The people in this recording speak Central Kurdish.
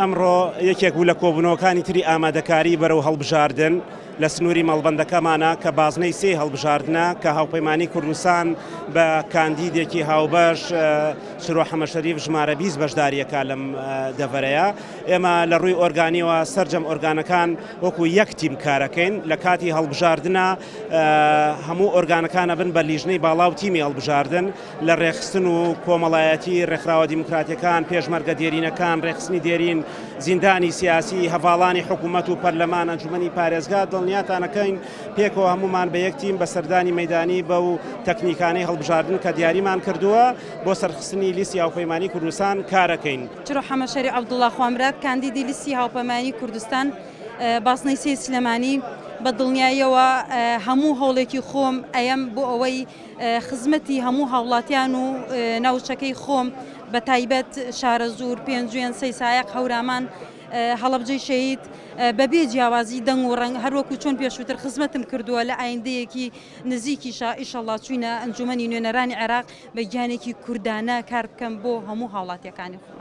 ئەمڕۆ یەکێک بوو لە کۆبوونەوەکانی تری ئامادەکاری بەرەو هەڵبژاردن لە سنووری مەڵبەندەکەمانە کە بازنەی سێ هەڵبژاردنە کە هاوپەیمانی کوردستان بە کاندیدێکی هاوبەش سروح حەمەشەریف ژمارە 20 بەشداریەکە لەم دەڤەرەیە. ئێمە لە ڕووی ئۆرگانیەوە سەرجەم ئۆرگانەکان وەکو یەک تیم کارەکەین لە کاتی هەڵبژاردنە هەموو ئۆرگانەکانە بن بە لیژنەی باڵا و تیمی هەڵبژاردن لە ڕێخستن و کۆمەڵایەتی ڕێکخراوە دیموکراتیەکان پێشمەرگە دێرینەکان ڕێخستنی دێرین زیندانی سیاسی هەواڵانی حکوومەت و پەرلەمان ئەنجومەنی پارێزگا دڵنیاتانەکەین پێکەوە هەمومان بە یەک تیم بە سەردانی مەیدانی بە و تەکنیکانەی هەڵبژاردن کە دیاریمان کردووە بۆ سەرخستنی لیستی هاوپەیمانی کوردستان کارەکەین. چرۆ حەمەشەری عەبدوڵڵا خوامرات کاندیدی لیستی هاوپەیمانی کوردستان باسنەی سێ سلێمانی بە دڵنیاییەوە هەموو هەوڵێکی خۆم ئەم بۆ ئەوەی خزمەتی هەموو هاوڵاتیان و ناوچەکەی خۆم بە تایبەت شارە زوور پێنجوێن سەیسایەق هەورامان هەڵەبجەی شەهید بەبێ جیاوازی دەنگ و ڕەنگ هەروەکو چۆن پێشووتر خزمەتم کردووە لە ئایندەیەکی نزیکیشە ئیشەڵڵا چوینە ئەنجومەنی نوێنەرانی عێراق بە گیانێکی کوردانە کار بکەم بۆ هەموو هاوڵاتیەکانی خۆم.